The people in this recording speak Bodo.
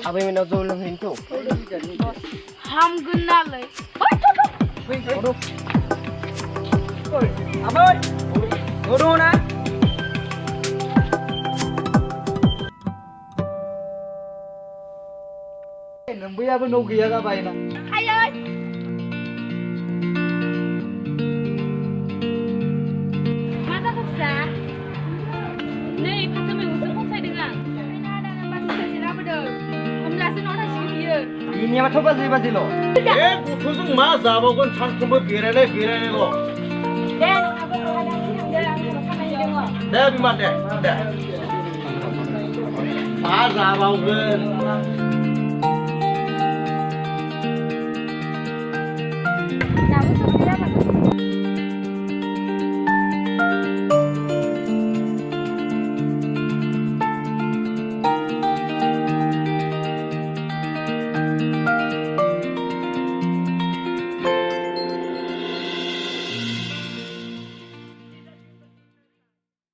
Abi mình nào rồi làm hình thủ. Hamgun nalai. Aduh. Oi, aboy. Dodo na. Nang bây giờ nó kia các bạn nè. Ai ơi. Masa kerja? Nih, patut mengusung kok saya dengar. Mana ada nampak kerja apa dah? Pemelasan orang sih dia. Ini apa coba sih lo? 무슨 마사복은 창품을 비례네 거. Dan apa ada yang dia makan aja dengar. 내가 비만데. 마사복은